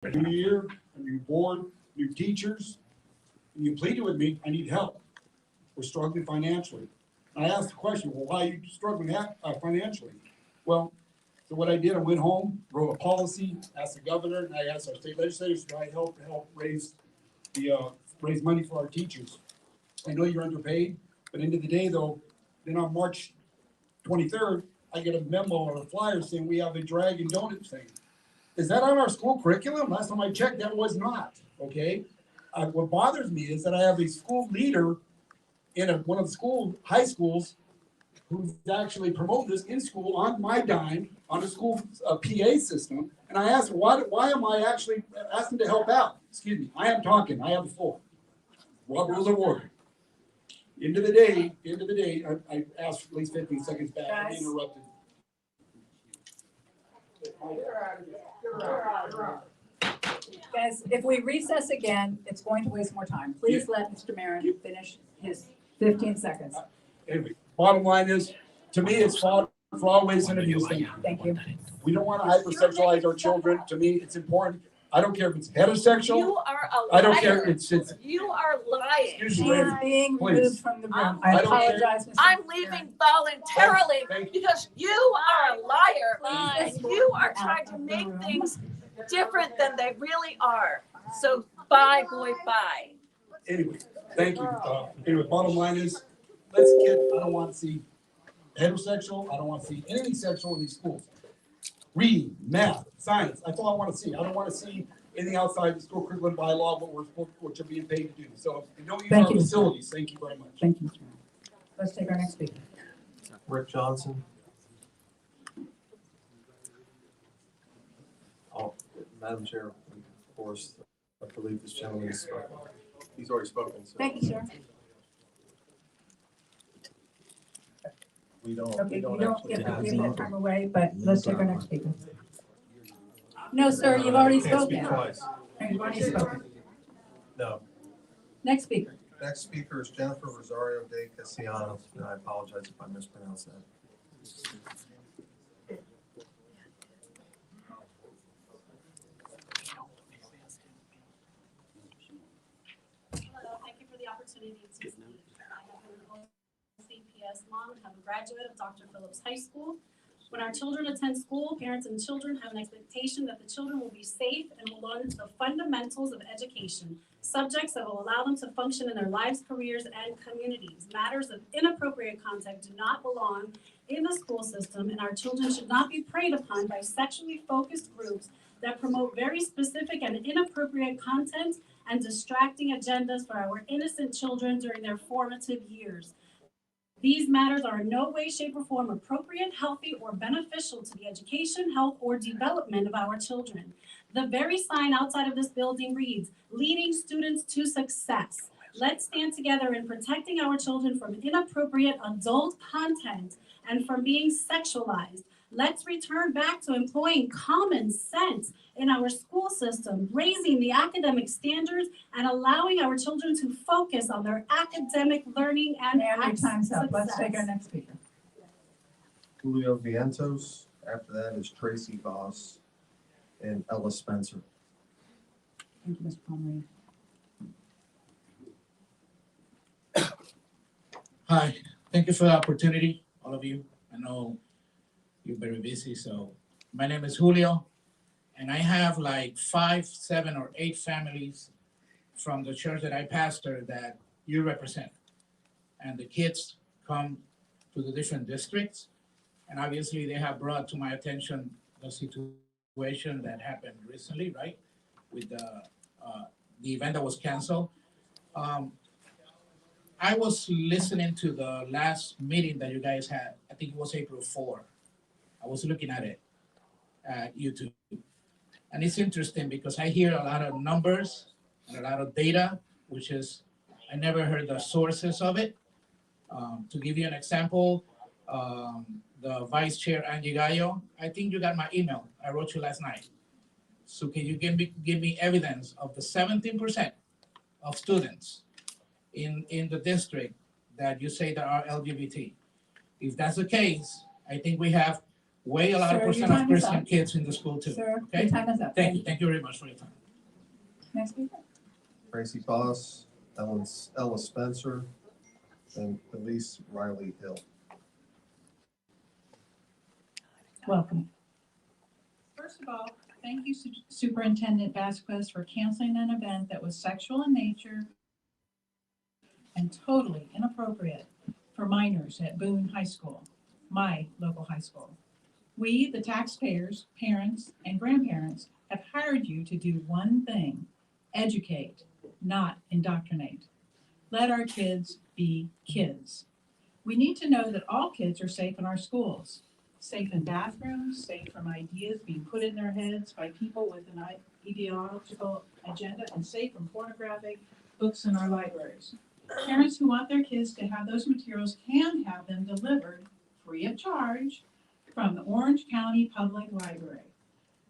New year, a new board, new teachers, and you pleaded with me, I need help. We're struggling financially. And I asked the question, well, why are you struggling financially? Well, so what I did, I went home, wrote a policy, asked the governor, and I asked our state legislators to help raise money for our teachers. I know you're underpaid, but end of the day though, then on March 23rd, I get a memo or a flyer saying we have a drag and donut thing. Is that on our school curriculum? Last time I checked, that was not, okay? What bothers me is that I have a school leader in one of the high schools who's actually promoting this in school on my dime, on a school PA system. And I asked, why am I actually asking to help out? Excuse me, I am talking, I have the floor. Rules of order. End of the day, I asked at least 15 seconds back, I'm interrupted. Guys, if we recess again, it's going to waste more time. Please let Mr. Marin finish his 15 seconds. Anyway, bottom line is, to me, it's fault for always interviews. Thank you. We don't want to hypersexualize our children. To me, it's important. I don't care if it's heterosexual. You are a liar. I don't care. It's You are lying. Excuse She me, is being removed from the room. I I don't apologize, Mr. I'm leaving voluntarily Thank because you are a liar Please. and you are trying to make things different than they really are. So bye, boy, bye. Anyway, thank you. Anyway, bottom line is, let's get, I don't want to see heterosexual. I don't want to see anything sexual in these schools. Reading, math, science, that's all I want to see. I don't want to see anything outside the school curriculum bylaw, what you're being paid to do. So if you don't use our facilities, thank you very much. Thank you, Mr. Marin. Let's take our next speaker. Rick Johnson. Oh, Madam Chair, of course, I believe this gentleman has spoken. He's already spoken. So Thank you, sir. we don't. Okay, we you don't don't actually give have that time away, but let's take our next speaker. No, sir, you've already Can't speak spoken. twice. You've already spoken. No. Next speaker. Next speaker is Jennifer Rosario de Castellanos, and I apologize if I mispronounced that. Hello, thank you for the opportunity to speak. I have been an OCPS mom and have a graduate of Dr. Phillips High School. When our children attend school, parents and children have an expectation that the children will be safe and will learn the fundamentals of education, subjects that will allow them to function in their lives, careers, and communities. Matters of inappropriate content do not belong in the school system, and our children should not be preyed upon by sexually focused groups that promote very specific and inappropriate content and distracting agendas for our innocent children during their formative years. These matters are in no way, shape, or form appropriate, healthy, or beneficial to the education, health, or development of our children. The very sign outside of this building reads, "Leading students to success." Let's stand together in protecting our children from inappropriate adult content and from being sexualized. Let's return back to employing common sense in our school system, raising the academic standards and allowing our children to focus on their academic learning and Time's up. Let's take our success. next speaker. Julio Vientos. After that is Tracy Voss and Ella Spencer. Thank you, Mr. Pomeroy. Hi, thank you for the opportunity, all of you. I know you're very busy, so my name is Julio, and I have like 5, 7, or 8 families from the church that I pastor that you represent. And the kids come to the different districts, and obviously they have brought to my attention the situation that happened recently, right? With the event that was canceled. I was listening to the last meeting that you guys had. I think it was April 4. I was looking at it at YouTube. And it's interesting because I hear a lot of numbers and a lot of data, which is, I never heard the sources of it. To give you an example, the Vice Chair, Angie Gallo, I think you got my email. I wrote you last night. So can you give me evidence of the 17% of students in the district that you say that are LGBT? If that's the case, I think we have way a lot of Sir, your percent of time is Christian up. kids in the school too. Sir, Okay? your time is up. Thank you very much for your time. Next speaker. Tracy Voss, Ella Spencer, and Elise Riley Hill. Welcome. First of all, thank you Superintendent Vasquez for canceling an event that was sexual in nature and totally inappropriate for minors at Boone High School, my local high school. We, the taxpayers, parents, and grandparents, have hired you to do one thing: educate, not indoctrinate. Let our kids be kids. We need to know that all kids are safe in our schools. Safe in bathrooms, safe from ideas being put in their heads by people with an ideological agenda, and safe from pornographic books in our libraries. Parents who want their kids to have those materials can have them delivered free of charge from the Orange County Public Library.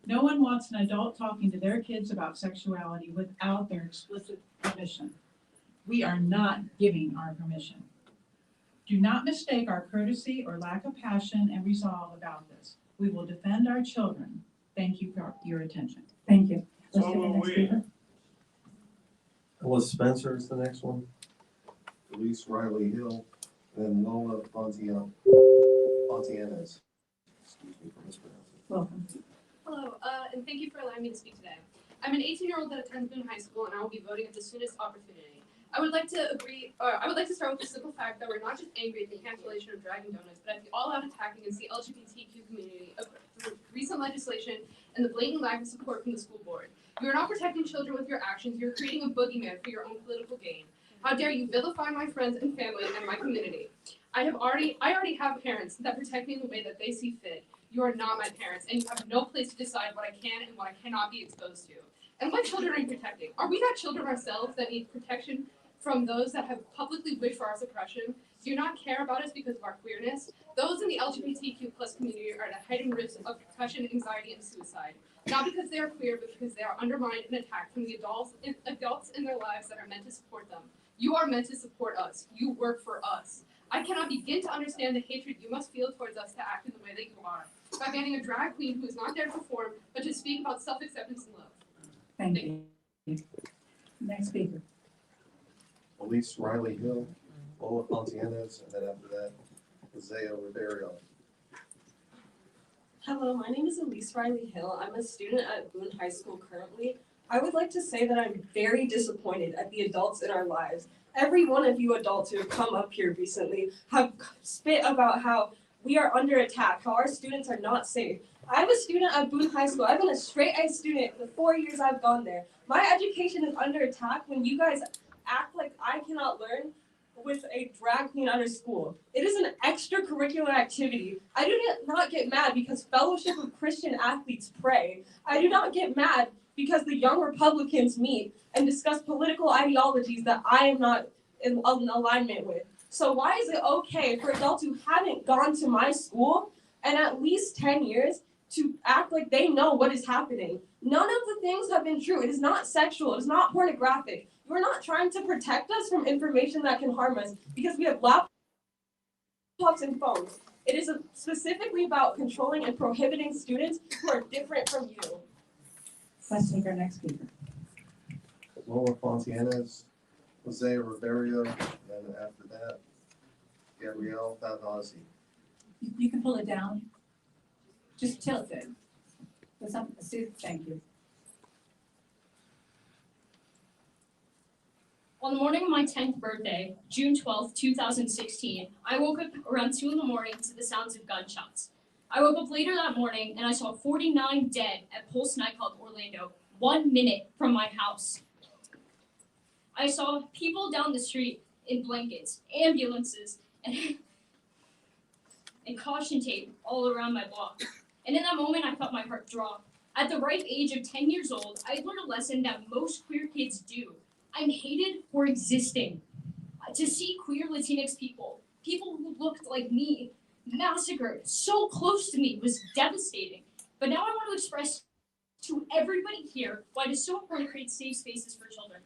No one wants an adult talking to their kids about sexuality without their explicit permission. We are not giving our permission. Do not mistake our courtesy or lack of passion and resolve about this. We will defend our children. Thank you for your attention. Thank you. Let's take the next speaker. Ella Spencer is the next one. Elise Riley Hill, and Lola Fontianez. Excuse me for mispronouncing. Welcome. Hello, and thank you for allowing me to speak today. I'm an 18-year-old that attends Boone High School, and I will be voting at the soonest opportunity. I would like to start with the simple fact that we're not just angry at the cancellation of Dragon Donuts, but at the all-out attacking against the LGBTQ community of recent legislation and the blatant lack of support from the school board. You are not protecting children with your actions. You're creating a boogeyman for your own political gain. How dare you vilify my friends and family and my community? I already have parents that protect me in the way that they see fit. You are not my parents, and you have no place to decide what I can and what I cannot be exposed to. And what children are you protecting? Are we not children ourselves that need protection from those that have publicly wished for our suppression? Do you not care about us because of our queerness? Those in the LGBTQ plus community are at a heightened risk of depression, anxiety, and suicide. Not because they are queer, but because they are undermined and attacked from the adults in their lives that are meant to support them. You are meant to support us. You work for us. I cannot begin to understand the hatred you must feel towards us to act in the way that you are. By banning a drag queen who is not there to perform, but to speak about self-acceptance and love. Thank you. Next speaker. Elise Riley Hill, Lola Fontianez, and then after that, Isaiah Ribeiro. Hello, my name is Elise Riley Hill. I'm a student at Boone High School currently. I would like to say that I'm very disappointed at the adults in our lives. Every one of you adults who have come up here recently have spit about how we are under attack, how our students are not safe. I'm a student at Boone High School. I've been a straight A student the 4 years I've gone there. My education is under attack when you guys act like I cannot learn with a drag queen under school. It is an extracurricular activity. I do not get mad because Fellowship of Christian Athletes pray. I do not get mad because the young Republicans meet and discuss political ideologies that I am not in alignment with. So why is it okay for adults who haven't gone to my school and at least 10 years to act like they know what is happening? None of the things have been true. It is not sexual. It is not pornographic. You're not trying to protect us from information that can harm us because we have laptops and phones. It is specifically about controlling and prohibiting students who are different from you. Let's take our next speaker. Lola Fontianez, Isaiah Ribeiro, and then after that, Gabrielle Pavazzi. You can pull it down. Just tilt it. Thank you. On the morning of my 10th birthday, June 12th, 2016, I woke up around 2 in the morning to the sounds of gunshots. I woke up later that morning and I saw 49 dead at Pulse nightclub Orlando, 1 minute from my house. I saw people down the street in blankets, ambulances, and caution tape all around my block. And in that moment, I felt my heart drop. At the ripe age of 10 years old, I learned a lesson that most queer kids do. I'm hated for existing. To see queer Latinx people who looked like me, massacred so close to me was devastating. But now I want to express to everybody here why it is so important to create safe spaces for children.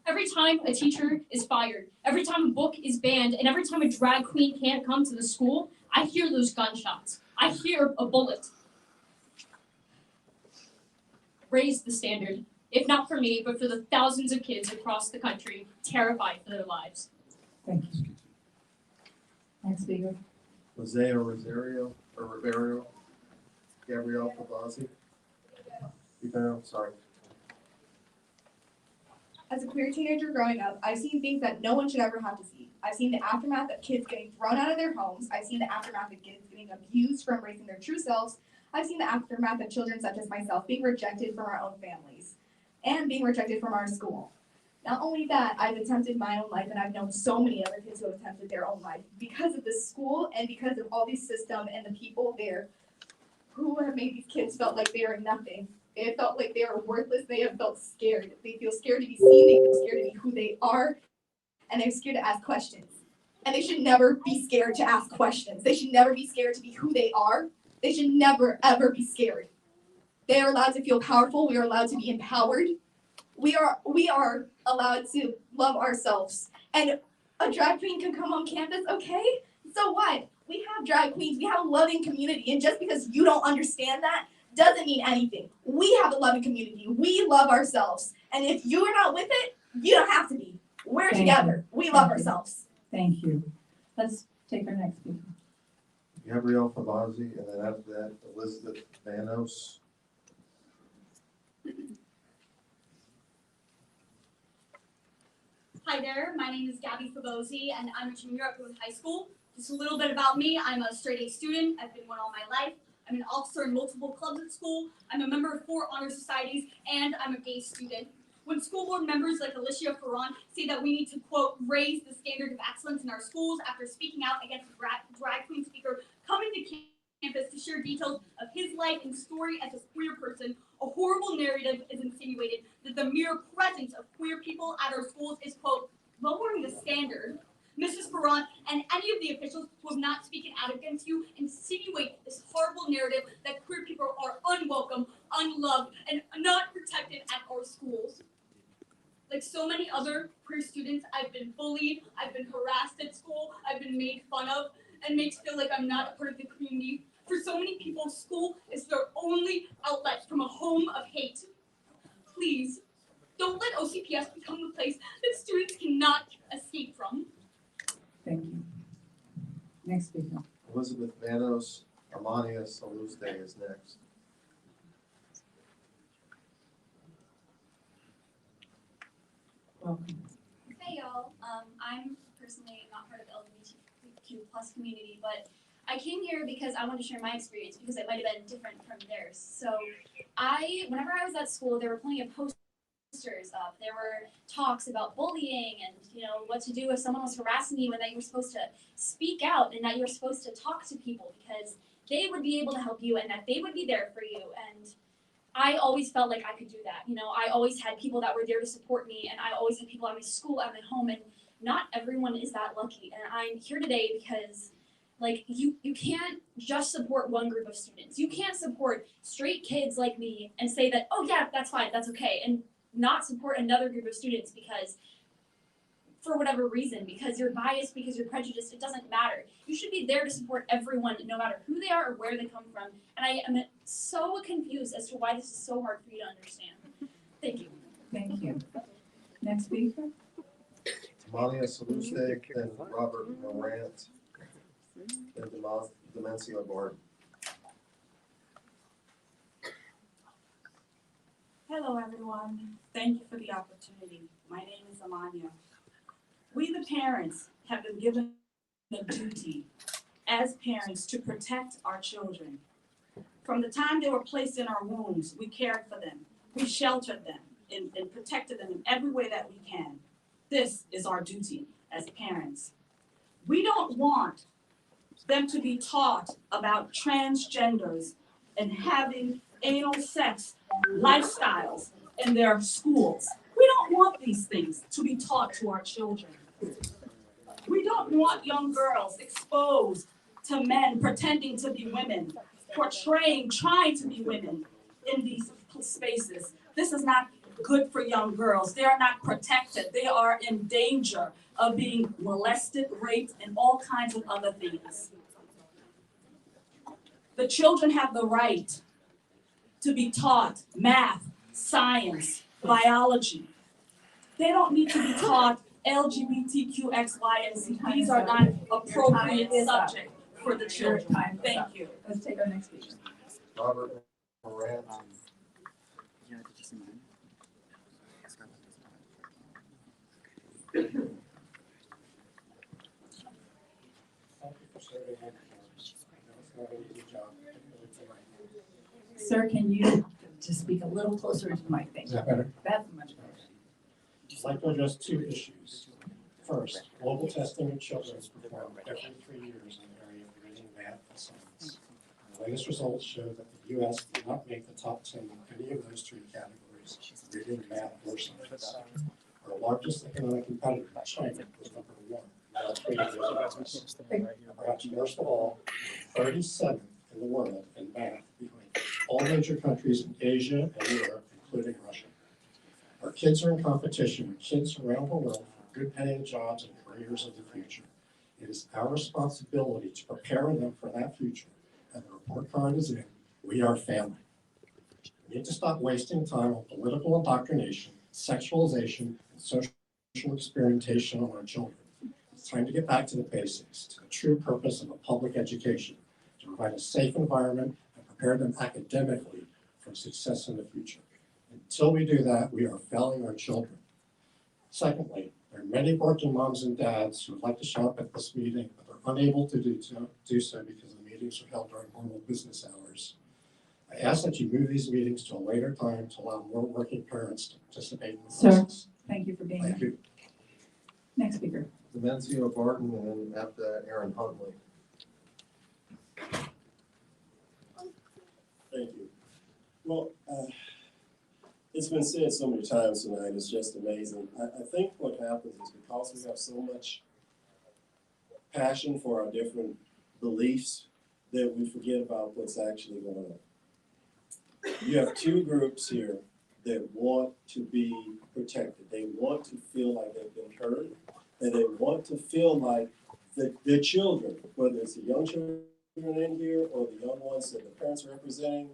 Every time a teacher is fired, every time a book is banned, and every time a drag queen can't come to the school, I hear those gunshots. I hear a bullet. Raise the standard, if not for me, but for the thousands of kids across the country terrified for their lives. Thank you. Next speaker. Jose Rosario, or Ribeiro, Gabrielle Pavazzi. Sorry. As a queer teenager growing up, I've seen things that no one should ever have to see. I've seen the aftermath of kids getting thrown out of their homes. I've seen the aftermath of kids getting abused for embracing their true selves. I've seen the aftermath of children such as myself being rejected from our own families and being rejected from our school. Not only that, I've attempted my own life, and I've known so many other kids who have attempted their own life because of this school and because of all these systems and the people there who have made these kids felt like they are nothing. They have felt like they are worthless. They have felt scared. They feel scared to be seen. They feel scared to be who they are, and they're scared to ask questions. And they should never be scared to ask questions. They should never be scared to be who they are. They should never, ever be scared. They are allowed to feel powerful. We are allowed to be empowered. We are allowed to love ourselves. And a drag queen can come on campus, okay? So what? We have drag queens. We have a loving community. And just because you don't understand that doesn't mean anything. We have a loving community. We love ourselves. And if you're not with it, you don't have to be. We're Thank together. you. We love Thank you. ourselves. Thank you. Let's take our next speaker. Gabrielle Pavazzi, and then after that, Elizabeth Vanos. Hi there, my name is Gabby Fabosi, and I'm a junior at Boone High School. Just a little bit about me, I'm a straight A student, I've been one all my life. I'm an officer in multiple clubs at school, I'm a member of 4 honor societies, and I'm a gay student. When school board members like Alicia Ferran say that we need to, quote, raise the standard of excellence in our schools after speaking out against a drag queen speaker coming to campus to share details of his life and story as a queer person, a horrible narrative is insinuated that the mere presence of queer people at our schools is, quote, lowering the standard. Mrs. Ferran and any of the officials who have not spoken out against you insinuate this horrible narrative that queer people are unwelcome, unloved, and not protected at our schools. Like so many other queer students, I've been bullied, I've been harassed at school, I've been made fun of, and made to feel like I'm not a part of the community. For so many people, school is their only outlet from a home of hate. Please, don't let OCPS become the place that students cannot escape from. Thank you. Next speaker. Elizabeth Vanos, Armania Saluzde is next. Welcome. Hey y'all, I'm personally not part of the LGBTQ+ community, but I came here because I wanted to share my experience because it might have been different from theirs. So whenever I was at school, there were plenty of posters up. There were talks about bullying and, what to do if someone was harassing you and that you were supposed to speak out and that you were supposed to talk to people because they would be able to help you and that they would be there for you. And I always felt like I could do that. I always had people that were there to support me, and I always had people at my school, at my home, and not everyone is that lucky. And I'm here today because, you can't just support one group of students. You can't support straight kids like me and say that, oh yeah, that's fine, that's okay, and not support another group of students because, for whatever reason, because you're biased, because you're prejudiced, it doesn't matter. You should be there to support everyone, no matter who they are or where they come from. And I am so confused as to why this is so hard for you to understand. Thank you. Thank you. Next speaker. Armania Saluzde, then Robert Morant, then Demencio Bard. Hello, everyone. Thank you for the opportunity. My name is Amanya. We, the parents, have been given the duty as parents to protect our children. From the time they were placed in our wombs, we cared for them. We sheltered them and protected them in every way that we can. This is our duty as parents. We don't want them to be taught about transgenders and having anal sex lifestyles in their schools. We don't want these things to be taught to our children. We don't want young girls exposed to men pretending to be women, trying to be women in these spaces. This is not good for young girls. They are not protected. They are in danger of being molested, raped, and all kinds of other things. The children have the right to be taught math, science, biology. They don't need to be taught LGBTQ, X, Y, and Z. These are not appropriate subjects for the children. Thank you. Let's take our next speaker. Robert Moran. Sir, can you just speak a little closer to the mic? Thank Is you. that better? That's much better. I'd like to address two issues. First, global testing of children is performed every 3 years in the area of reading, math, and science. The latest results show that the U.S. did not make the top 10 in any of those three categories, reading, math, or science. Our largest economic competitor, China, was number 1 in all three of those areas. And perhaps worst of all, 37th in the world in math, behind all major countries in Asia and Europe, including Russia. Our kids are in competition with kids around the world for good paying jobs and careers of the future. It is our responsibility to prepare them for that future. And the report card is in, we are family. We need to stop wasting time on political indoctrination, sexualization, and social experimentation on our children. It's time to get back to the basics, to the true purpose of a public education, to provide a safe environment and prepare them academically for success in the future. Until we do that, we are failing our children. Secondly, there are many working moms and dads who would like to show up at this meeting, but they're unable to do so because the meetings are held during normal business hours. I ask that you move these meetings to a later time to allow more working parents to participate in the process. Thank you for being Thank here. you. Next speaker. Demencio Barton, and then after that, Aaron Huntley. Thank you. Well, it's been said so many times tonight, it's just amazing. I think what happens is because we have so much passion for our different beliefs that we forget about what's actually going on. You have two groups here that want to be protected. They want to feel like they've been heard, and they want to feel like their children, whether it's the young children in here or the young ones that the parents are representing,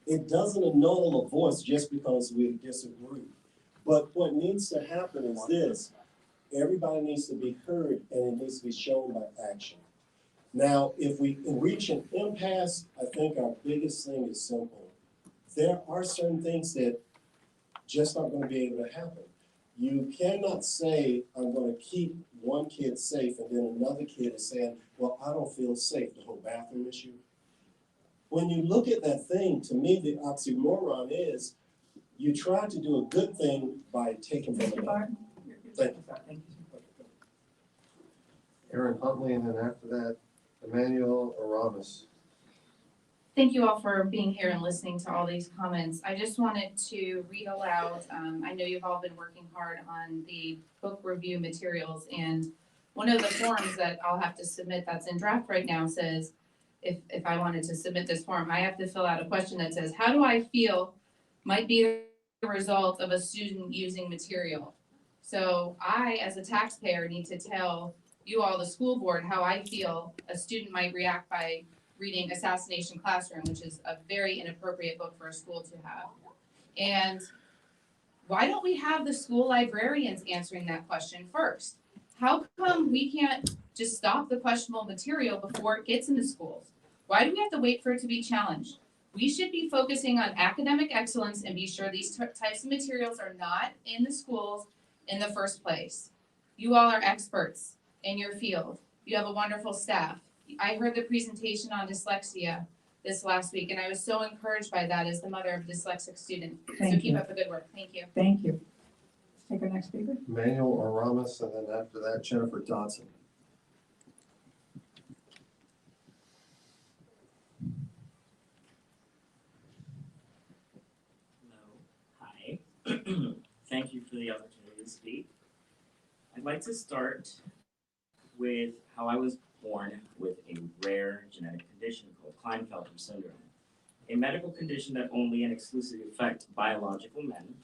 it doesn't annul a voice just because we disagree. But what needs to happen is this. Everybody needs to be heard, and it needs to be shown by action. Now, if we reach an impasse, I think our biggest thing is simple. There are certain things that just aren't going to be able to happen. You cannot say, I'm going to keep one kid safe, and then another kid is saying, well, I don't feel safe, the whole bathroom issue. When you look at that thing, to me, the oxymoron is you try to do a good thing by taking from another. Thank you. Aaron Huntley, and then after that, Emmanuel Aramis. Thank you all for being here and listening to all these comments. I just wanted to read aloud. I know you've all been working hard on the book review materials, and one of the forms that I'll have to submit that's in draft right now says, if I wanted to submit this form, I have to fill out a question that says, how do I feel might be the result of a student using material? So I, as a taxpayer, need to tell you all, the school board, how I feel a student might react by reading Assassination Classroom, which is a very inappropriate book for a school to have. And why don't we have the school librarians answering that question first? How come we can't just stop the questionable material before it gets into schools? Why do we have to wait for it to be challenged? We should be focusing on academic excellence and be sure these types of materials are not in the schools in the first place. You all are experts in your field. You have a wonderful staff. I heard the presentation on dyslexia this last week, and I was so encouraged by that as the mother of a dyslexic student. So keep up the good work. Thank you. Thank you. Take our next speaker. Emmanuel Aramis, and then after that, Jennifer Dodson. Hi. Thank you for the opportunity to speak. I'd like to start with how I was born with a rare genetic condition called Klinefelter syndrome, a medical condition that only and exclusively affects biological men.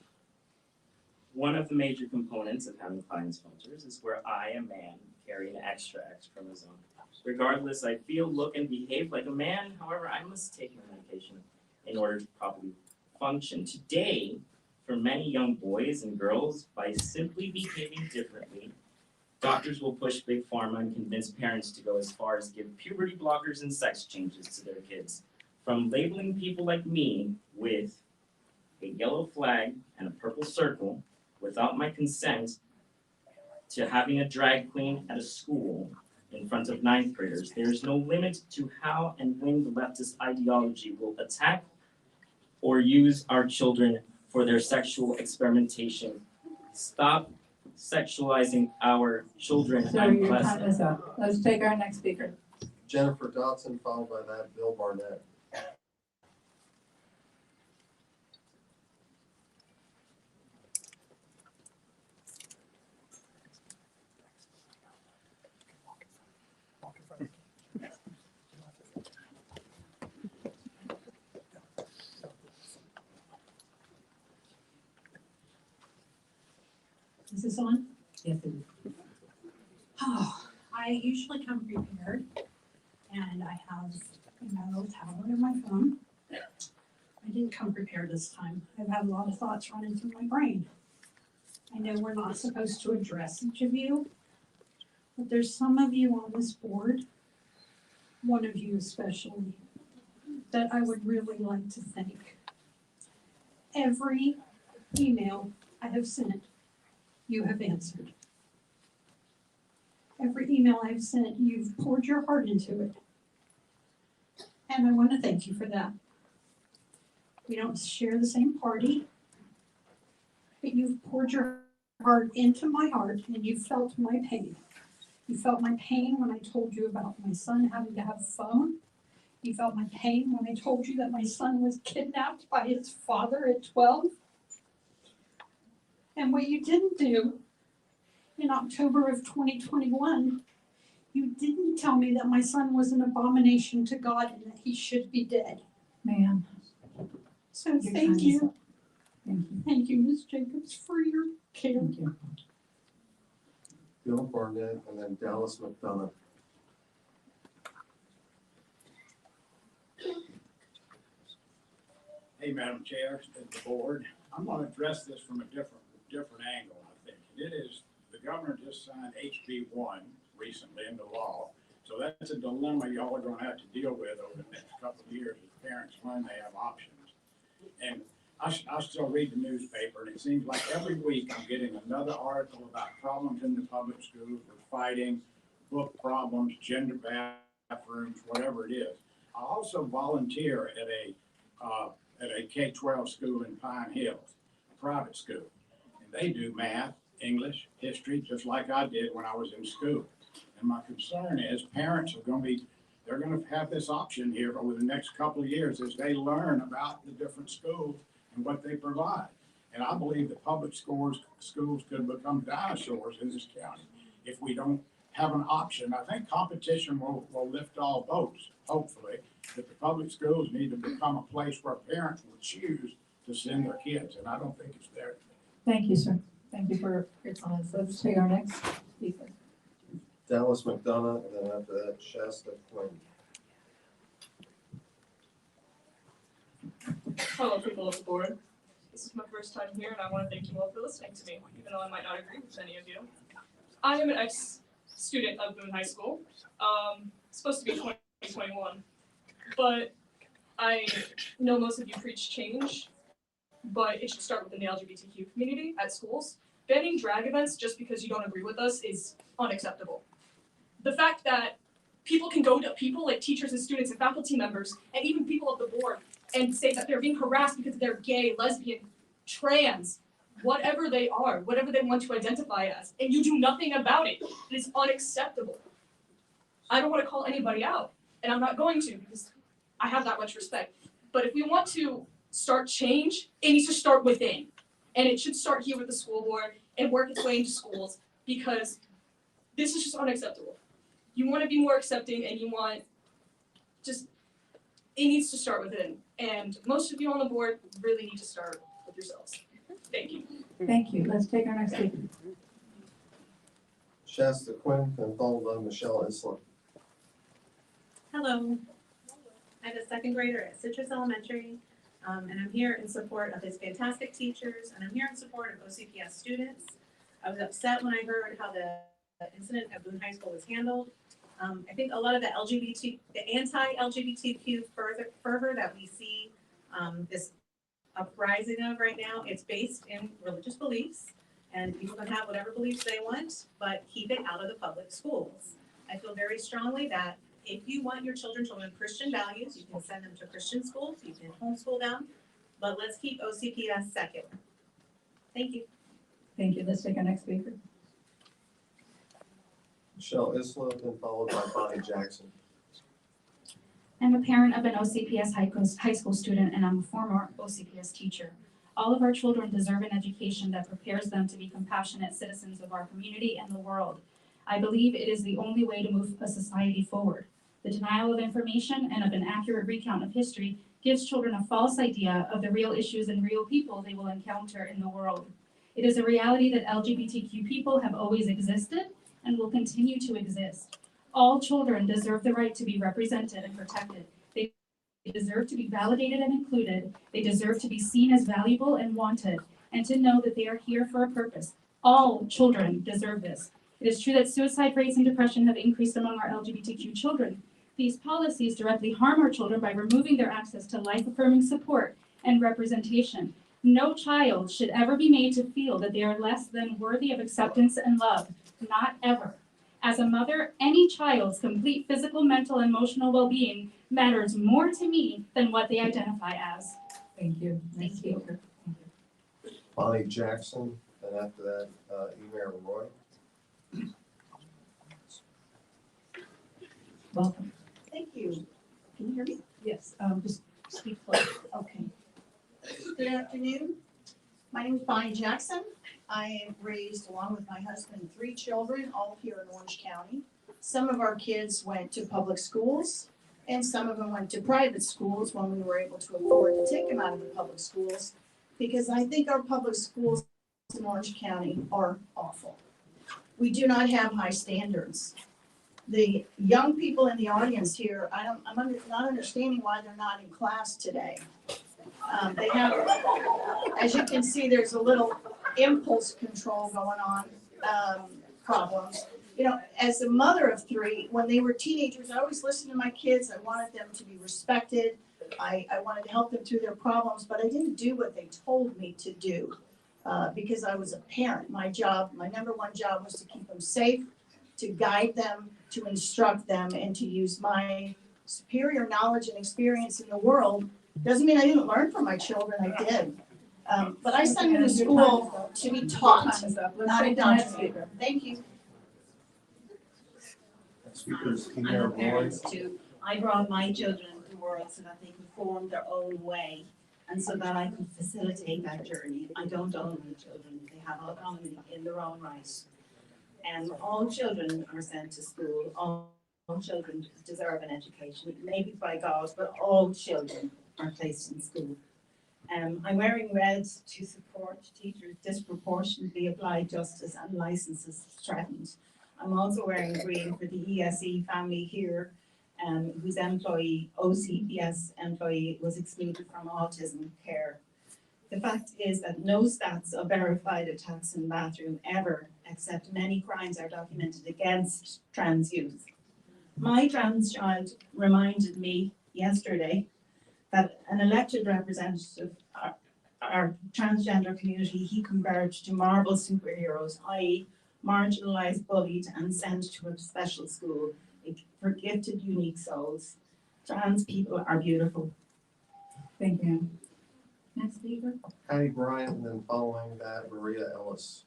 One of the major components of having Klinefelters is where I, a man, carry an extra X chromosome. Regardless, I feel, look, and behave like a man. However, I must take my medication in order to properly function. Today, for many young boys and girls, by simply behaving differently, doctors will push big pharma and convince parents to go as far as give puberty blockers and sex changes to their kids. From labeling people like me with a yellow flag and a purple circle without my consent, to having a drag queen at a school in front of 9th graders, there is no limit to how and when the leftist ideology will attack or use our children for their sexual experimentation. Stop sexualizing our children. Sir, your time is up. Let's take our next speaker. Jennifer Dodson, followed by that, Bill Barnett. Is this on? Yes, it is. Oh, I usually come prepared and I have my little tablet and my phone. I didn't come prepared this time. I've had a lot of thoughts running through my brain. I know we're not supposed to address each of you, but there's some of you on this board, one of you especially, that I would really like to thank. Every email I have sent, you have answered. Every email I've sent, you've poured your heart into it. And I want to thank you for that. We don't share the same party, but you've poured your heart into my heart and you felt my pain. You felt my pain when I told you about my son having to have a phone. You felt my pain when I told you that my son was kidnapped by his father at 12. And what you didn't do in October of 2021, you didn't tell me that my son was an abomination to God and that he should be dead. Ma'am. So thank you. Thank you, Ms. Jacobs, for your care. Thank you. Bill Barnett, and then Dallas McDonough. Hey, Madam Chair, and the board, I'm gonna address this from a different angle, I think. It is, the governor just signed HB1 recently into law, so that's a dilemma y'all are gonna have to deal with over the next couple of years as parents learn they have options. And I still read the newspaper, and it seems like every week I'm getting another article about problems in the public schools with fighting, book problems, gender bathrooms, whatever it is. I also volunteer at a K-12 school in Pine Hills, a private school. And they do math, English, history, just like I did when I was in school. And my concern is parents are they're gonna have this option here over the next couple of years as they learn about the different schools and what they provide. And I believe the public schools could become dinosaurs in this county if we don't have an option. I think competition will lift all boats, hopefully. But the public schools need to become a place where parents will choose to send their kids, and I don't think it's there. Thank you, sir. Thank you for your comments. Let's take our next speaker. Dallas McDonough, and then after that, Shasta Quinn. Hello, people of the board. This is my first time here, and I want to thank you all for listening to me, even though I might not agree with any of you. I am an ex-student of Boone High School, supposed to be 2021, but I know most of you preach change, but it should start within the LGBTQ community at schools. Banning drag events just because you don't agree with us is unacceptable. The fact that people can go to people like teachers and students and faculty members and even people of the board and say that they're being harassed because they're gay, lesbian, trans, whatever they are, whatever they want to identify as, and you do nothing about it. It is unacceptable. I don't want to call anybody out, and I'm not going to because I have that much respect. But if we want to start change, it needs to start within. And it should start here with the school board and work its way into schools because this is just unacceptable. You want to be more accepting and you want just, it needs to start within. And most of you on the board really need to start with yourselves. Thank you. Thank you. Let's take our next speaker. Shasta Quinn, and followed by Michelle Isler. Hello, I'm a second grader at Citrus Elementary, and I'm here in support of his fantastic teachers, and I'm here in support of OCPS students. I was upset when I heard how the incident at Boone High School was handled. I think a lot of the anti-LGBTQ fervor that we see this uprising of right now, it's based in religious beliefs, and people can have whatever beliefs they want, but keep it out of the public schools. I feel very strongly that if you want your children to learn Christian values, you can send them to Christian schools, you can homeschool them, but let's keep OCPS secular. Thank you. Thank you. Let's take our next speaker. Michelle Isler, then followed by Bonnie Jackson. I'm a parent of an OCPS high school student, and I'm a former OCPS teacher. All of our children deserve an education that prepares them to be compassionate citizens of our community and the world. I believe it is the only way to move a society forward. The denial of information and of an accurate recount of history gives children a false idea of the real issues and real people they will encounter in the world. It is a reality that LGBTQ people have always existed and will continue to exist. All children deserve the right to be represented and protected. They deserve to be validated and included. They deserve to be seen as valuable and wanted, and to know that they are here for a purpose. All children deserve this. It is true that suicide rates and depression have increased among our LGBTQ children. These policies directly harm our children by removing their access to life-affirming support and representation. No child should ever be made to feel that they are less than worthy of acceptance and love, not ever. As a mother, any child's complete physical, mental, and emotional well-being matters more to me than what they identify as. Thank you. Next speaker. Bonnie Jackson, and after that, Emer Roy. Welcome. Thank you. Can you hear me? Yes, just speak close. Okay. Good afternoon. My name is Bonnie Jackson. I am raised, along with my husband, 3 children, all here in Orange County. Some of our kids went to public schools, and some of them went to private schools when we were able to afford to take them out of the public schools, because I think our public schools in Orange County are awful. We do not have high standards. The young people in the audience here, I'm not understanding why they're not in class today. They have, as you can see, there's a little impulse control going on, problems. You know, as a mother of 3, when they were teenagers, I always listened to my kids. I wanted them to be respected. I wanted to help them through their problems, but I didn't do what they told me to do because I was a parent. My number one job was to keep them safe, to guide them, to instruct them, and to use my superior knowledge and experience in the world. Doesn't mean I didn't learn from my children, I did. But I sent them to school to be taught, not indoctrinated. Thank you. Next speaker is I'm Emer a Roy. parent too. I brought my children into the world so that they could form their own way and so that I could facilitate that journey. I don't own my children. They have autonomy in their own right. And all children are sent to school. All children deserve an education, maybe by God, but all children are placed in school. I'm wearing red to support teachers disproportionately applied justice and licenses threatened. I'm also wearing green for the ESE family here, whose OCPS employee was excluded from autism care. The fact is that no stats of verified attacks in the bathroom ever, except many crimes are documented against trans youth. My trans child reminded me yesterday that an elected representative, our transgender community, he compared to Marvel superheroes, i.e. marginalised, bullied and sent to a special school for gifted, unique souls. Trans people are beautiful. Thank you. Next speaker. Patty Bryant, and then following that, Maria Ellis.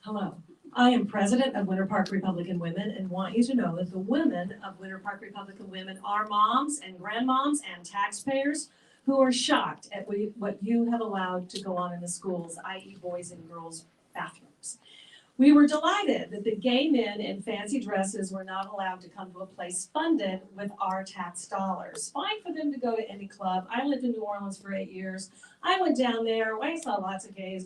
Hello, I am president of Winter Park Republican Women and want you to know that the women of Winter Park Republican Women are moms and grandmoms and taxpayers who are shocked at what you have allowed to go on in the schools, i.e. boys and girls bathrooms. We were delighted that the gay men in fancy dresses were not allowed to come to a place funded with our tax dollars. Fine for them to go to any club. I lived in New Orleans for 8 years. I went down there, I saw lots of gay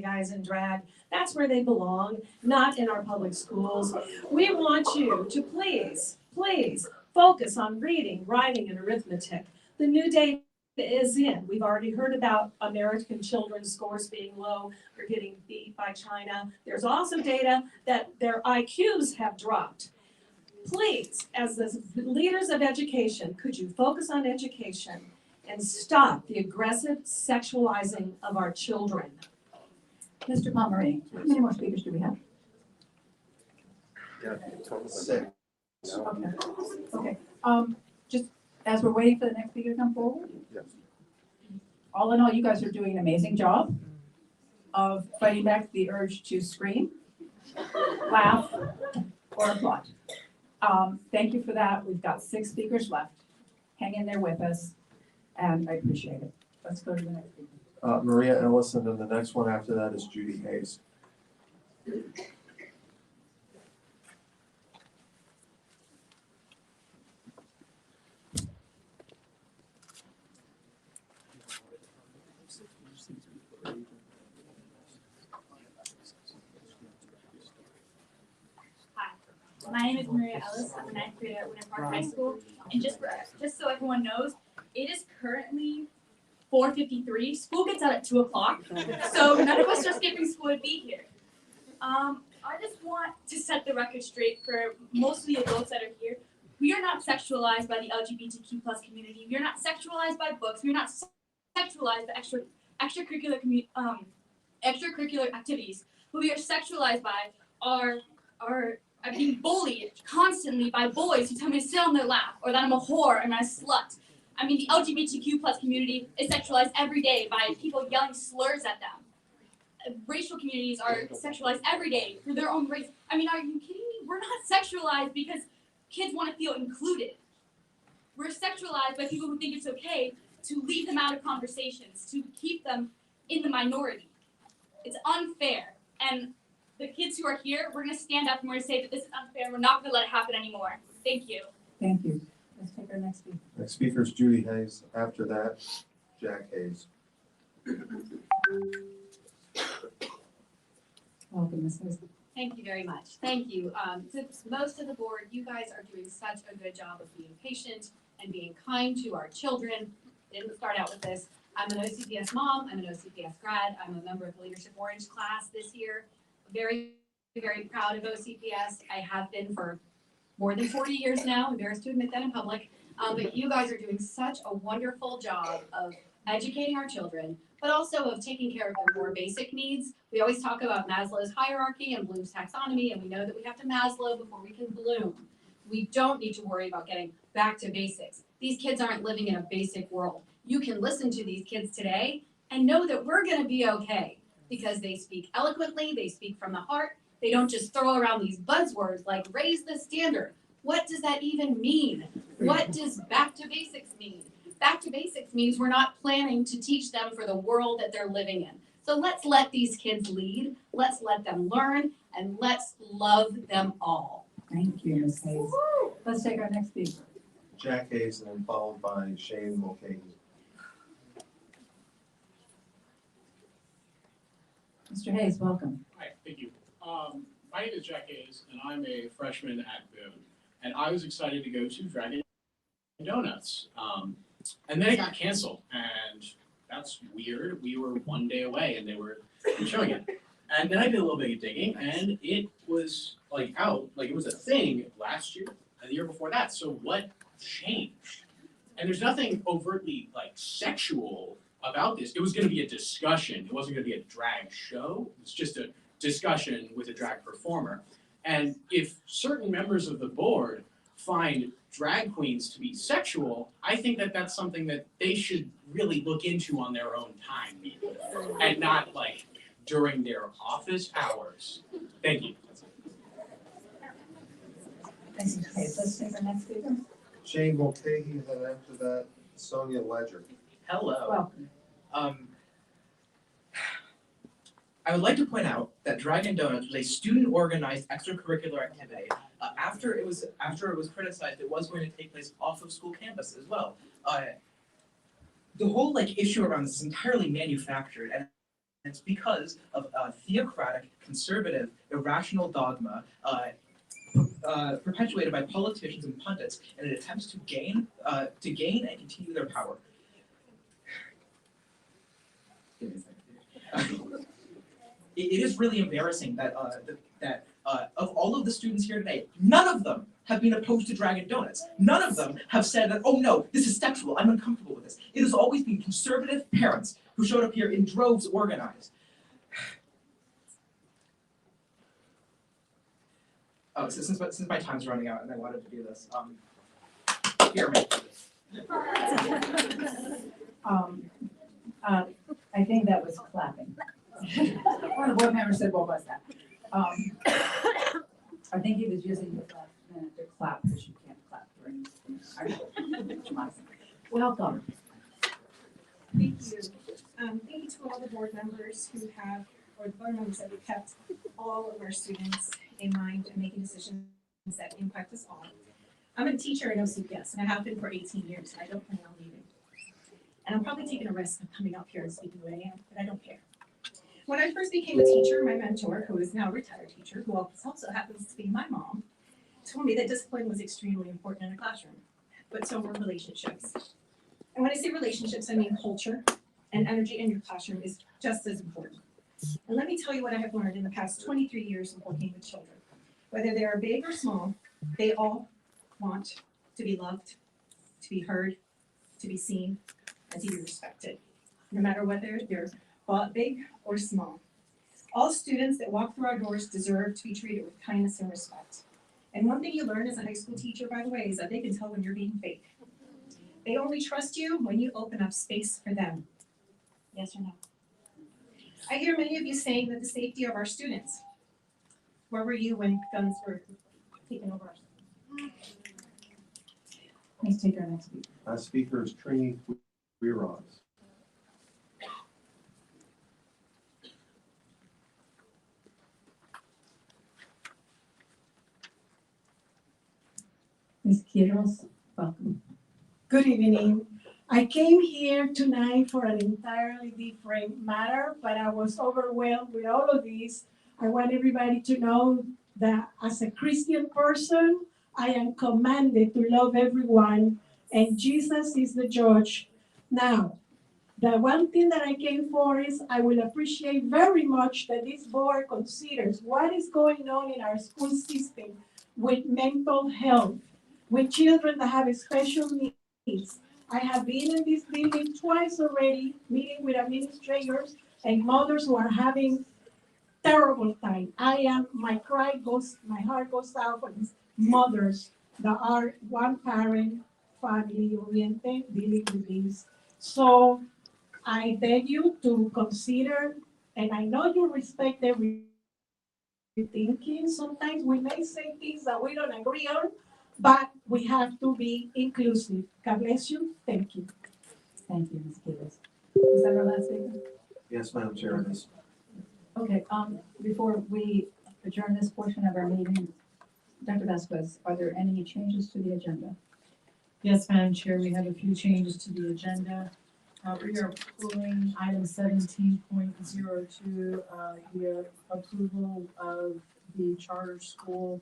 guys in drag. That's where they belong, not in our public schools. We want you to please focus on reading, writing, and arithmetic. The new data is in. We've already heard about American children's scores being low or getting beat by China. There's also data that their IQs have dropped. Please, as the leaders of education, could you focus on education and stop the aggressive sexualizing of our children? Mr. Pomeroy, how many more speakers do we have? Yeah, 6. Okay, just as we're waiting for the next speaker to come forward. Yes. All in all, you guys are doing an amazing job of fighting back the urge to scream, laugh, or applaud. Thank you for that. We've got 6 speakers left. Hang in there with us, and I appreciate it. Let's go to the next speaker. Maria Ellison, and the next one after that is Judy Hayes. My name is Maria Ellis. I'm a 9th grader at Winter Park High School. And just so everyone knows, it is currently 4:53. School gets out at 2 o'clock. So none of us are skipping school to be here. I just want to set the record straight for most of the adults that are here. We are not sexualized by the LGBTQ plus community. We are not sexualized by books. We are not sexualized by extracurricular activities. But we are sexualized by I'm being bullied constantly by boys who tell me to sit on their lap, or that I'm a whore and I'm a slut. I mean, the LGBTQ plus community is sexualized every day by people yelling slurs at them. Racial communities are sexualized every day for their own race. I mean, are you kidding me? We're not sexualized because kids want to feel included. We're sexualized by people who think it's okay to leave them out of conversations, to keep them in the minority. It's unfair. And the kids who are here, we're going to stand up and we're going to say that this is unfair. We're not going to let it happen anymore. Thank you. Thank you. Let's take our next speaker. Next speaker is Judy Hayes. After that, Jack Hayes. Welcome, Ms. Hayes. Thank you very much. Thank you. To most of the board, you guys are doing such a good job of being patient and being kind to our children. I didn't start out with this. I'm an OCPS mom. I'm an OCPS grad. I'm a member of the Leadership Orange class this year. Very, very proud of OCPS. I have been for more than 40 years now. I'm embarrassed to admit that in public. But you guys are doing such a wonderful job of educating our children, but also of taking care of their more basic needs. We always talk about Maslow's hierarchy and Bloom's taxonomy, and we know that we have to Maslow before we can bloom. We don't need to worry about getting back to basics. These kids aren't living in a basic world. You can listen to these kids today and know that we're going to be okay, because they speak eloquently, they speak from the heart. They don't just throw around these buzzwords like raise the standard. What does that even mean? What does back to basics mean? Back to basics means we're not planning to teach them for the world that they're living in. So let's let these kids lead, let's let them learn, and let's love them all. Thank you, Ms. Hayes. Let's take our next speaker. Jack Hayes, and then followed by Shane Mulcahy. Mr. Hayes, welcome. Hi, thank you. My name is Jack Hayes, and I'm a freshman at Boone. And I was excited to go to Dragon Donuts. And then it got canceled, and that's weird. We were one day away, and they were showing it. And then I did a little bit of digging, and it was out, it was a thing last year and the year before that. So what changed? And there's nothing overtly sexual about this. It was going to be a discussion. It wasn't going to be a drag show. It's just a discussion with a drag performer. And if certain members of the board find drag queens to be sexual, I think that that's something that they should really look into on their own time, and not during their office hours. Thank you. Thank you, Hayes. Let's take our next speaker. Shane Mulcahy, and then after that, Sonia Ledger. Hello. Welcome. I would like to point out that Dragon Donuts was a student-organized extracurricular activity. After it was criticized, it was going to take place off of school campus as well. The whole issue around this is entirely manufactured, and it's because of theocratic, conservative, irrational dogma perpetuated by politicians and pundits in an attempt to gain and continue their power. It is really embarrassing that of all of the students here today, none of them have been opposed to Dragon Donuts. None of them have said that, oh no, this is sexual, I'm uncomfortable with this. It has always been conservative parents who showed up here in droves organized. Oh, so since my time's running out and I wanted to do this, here. I think that was clapping. One of the board members said, what was that? I think he was using the last minute to clap, because you can't clap during this. Welcome. Thank you. Thank you to all the board members who have, or the board members that have kept all of our students in mind and making decisions that impact us all. I'm a teacher at OCPS, and I have been for 18 years, and I don't plan on leaving. And I'm probably taking a risk of coming up here and speaking the way I am, but I don't care. When I first became a teacher, my mentor, who is now a retired teacher, who also happens to be my mom, told me that discipline was extremely important in a classroom, but so were relationships. And when I say relationships, I mean culture and energy in your classroom is just as important. And let me tell you what I have learned in the past 23 years of working with children. Whether they are big or small, they all want to be loved, to be heard, to be seen, and to be respected, no matter whether they're big or small. All students that walk through our doors deserve to be treated with kindness and respect. And one thing you learn as a high school teacher, by the way, is that they can tell when you're being fake. They only trust you when you open up space for them. Yes or no? I hear many of you saying that the safety of our students. Where were you when guns were taken over our schools? Please take our next speaker. Last speaker is Trini Weirons. Ms. Quiroz, welcome. Good evening. I came here tonight for an entirely different matter, but I was overwhelmed with all of this. I want everybody to know that as a Christian person, I am commanded to love everyone, and Jesus is the judge. Now, the one thing that I came for is I will appreciate very much that this board considers what is going on in our school system with mental health, with children that have special needs. I have been in this building twice already, meeting with administrators and mothers who are having terrible time. My heart goes out for these mothers that are one parent, family oriented, dealing with this. So I beg you to consider, and I know you respect every thinking. Sometimes we may say things that we don't agree on, but we have to be inclusive. God bless you. Thank you. Thank you, Ms. Quiroz. Is that our last speaker? Yes, Madam Chair, it is. Okay, before we adjourn this portion of our meeting, Dr. Vasquez, are there any changes to the agenda? Yes, Madam Chair, we have a few changes to the agenda. We are pulling item 17.02, the approval of the charter school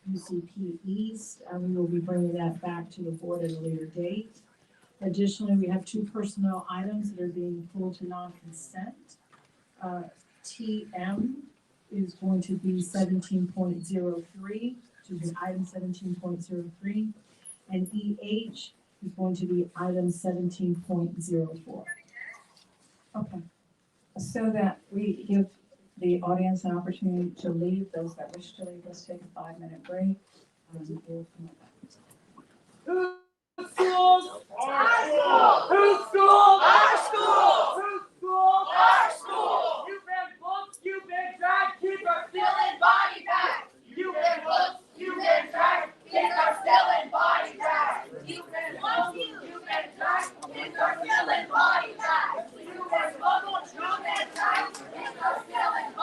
UCP East. We will be bringing that back to the board at a later date. Additionally, we have two personnel items that are being pulled to non-consent. TM is going to be 17.03, item 17.03, and EH is going to be item 17.04. Okay, so that we give the audience an opportunity to leave, those that wish to leave, let's take a 5-minute break. Whose school? Our school! Whose school? Our school! Whose school? Our school! You've been booked, you've been dragged, kids are still in body bags! You've been booked, you've been dragged, kids are still in body bags! You've been booked, you've been dragged, kids are still in body bags! You've been booked, you've been dragged, kids are still in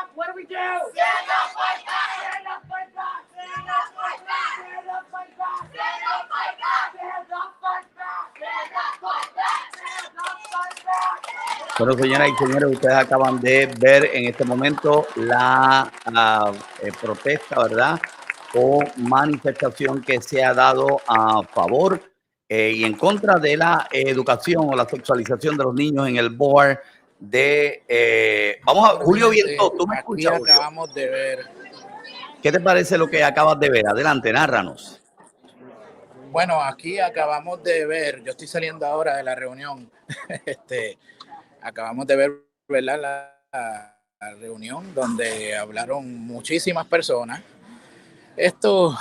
back, what do we do? Stand up, fight back! Stand up, fight back! Stand up, fight back! Stand up, fight back! Stand up, fight back! Stand up, fight back! Stand up, fight back! Stand up, fight back! Bueno, señoras y señores, ustedes acaban de ver en este momento la protesta, ¿verdad? O manifestación que se ha dado a favor y en contra de la educación o la sexualización de los niños en el board de... vamos a... Julio Viento, ¿tú me escuchas, Julio? Acabamos de ver. ¿Qué te parece lo que acabas de ver? Adelante, nárranos. Bueno, aquí acabamos de ver, yo estoy saliendo ahora de la reunión, acabamos de ver, ¿verdad? La reunión donde hablaron muchísimas personas. Esto,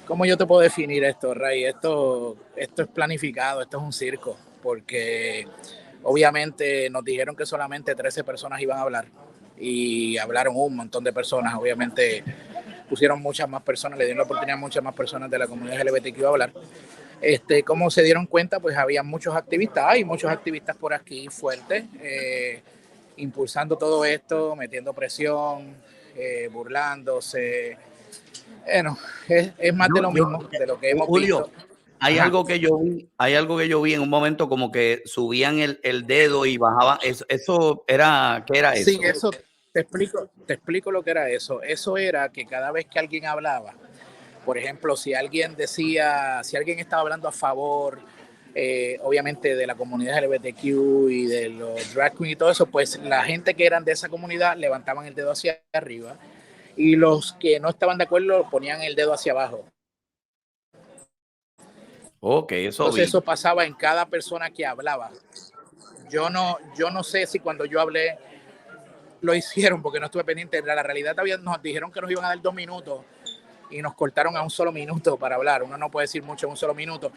¿cómo yo te puedo definir esto, Ray? Esto es planificado, esto es un circo, porque obviamente nos dijeron que solamente 13 personas iban a hablar y hablaron un montón de personas, obviamente pusieron muchas más personas, le dieron la oportunidad a muchas más personas de la comunidad LGBTQ a hablar. Como se dieron cuenta, pues había muchos activistas, hay muchos activistas por aquí fuertes, impulsando todo esto, metiendo presión, burlándose. Bueno, es más de lo mismo, de lo que hemos Julio, visto. Hay algo que yo vi en un momento como que subían el dedo y bajaban. Eso era, ¿qué era eso? Sí, eso te explico lo que era eso. Eso era que cada vez que alguien hablaba, por ejemplo, si alguien estaba hablando a favor, obviamente de la comunidad LGBTQ y de los drag queens y todo eso, pues la gente que eran de esa comunidad levantaban el dedo hacia arriba y los que no estaban de acuerdo ponían el dedo hacia abajo. Ok, eso Entonces vi. eso pasaba en cada persona que hablaba. Yo no sé si cuando yo hablé lo hicieron porque no estuve pendiente. La realidad nos dijeron que nos iban a dar 2 minutos y nos cortaron a 1 solo minuto para hablar. Uno no puede decir mucho en 1 solo minuto.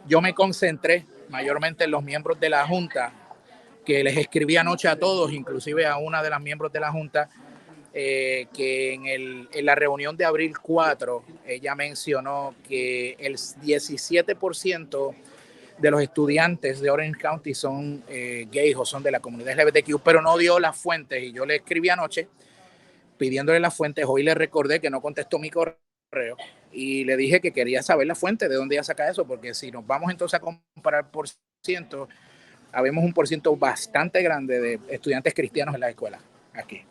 Yo me concentré mayormente en los miembros de la Junta, que les escribí anoche a todos, inclusive a una de las miembros de la Junta, que en la reunión de abril 4, ella mencionó que el 17% de los estudiantes de Orange County son gays o son de la comunidad LGBTQ, pero no dio las fuentes. Y yo le escribí anoche pidiéndole las fuentes. Hoy le recordé que no contestó mi correo y le dije que quería saber la fuente, de dónde ella saca eso, porque si nos vamos entonces a comparar por ciento, habemos un porciento bastante grande de estudiantes cristianos en la escuela aquí.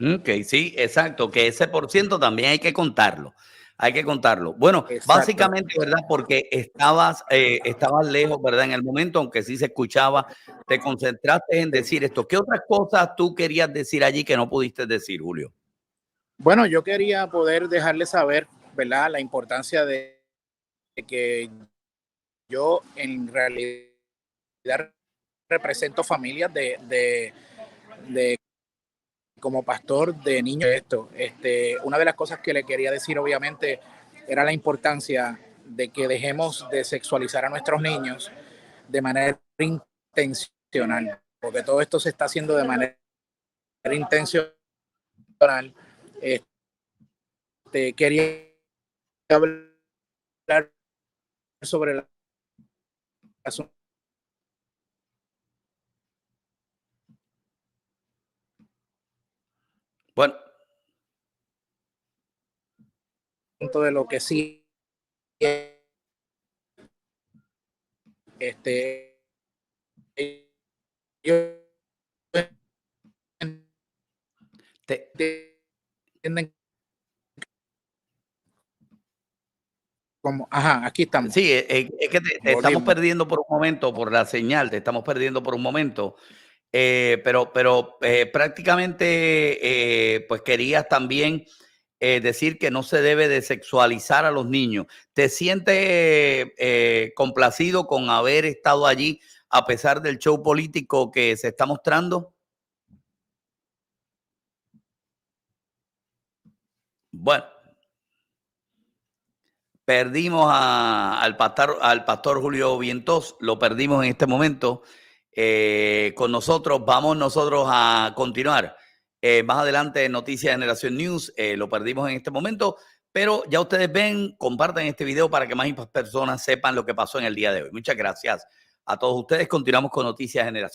Ok, sí, exacto, que ese % también hay que contarlo. Hay que contarlo. Bueno, Exacto. básicamente, ¿verdad? Porque estabas lejos, ¿verdad? En el momento, aunque sí se escuchaba, te concentraste en decir esto. ¿Qué otras cosas tú querías decir allí que no pudiste decir, Julio? Bueno, yo quería poder dejarle saber, ¿verdad? La importancia de que yo en realidad represento familias de como pastor de niños. Una de las cosas que le quería decir, obviamente, era la importancia de que dejemos de sexualizar a nuestros niños de manera intencional, porque todo esto se está haciendo de manera intencional. Quería hablar sobre la asunto Bueno, de lo que sí entienden como, ajá, aquí estamos. Sí, es que te estamos perdiendo por un momento, por la señal, te estamos perdiendo por un momento. Pero prácticamente pues querías también decir que no se debe de sexualizar a los niños. ¿Te sientes complacido con haber estado allí a pesar del show político que se está mostrando? Bueno, perdimos al pastor Julio Vientos, lo perdimos en este momento. Con nosotros, vamos nosotros a continuar. Más adelante en Noticias Generación News, lo perdimos en este momento, pero ya ustedes ven, compartan este video para que más personas sepan lo que pasó en el día de hoy. Muchas gracias a todos ustedes. Continuamos con Noticias Generación.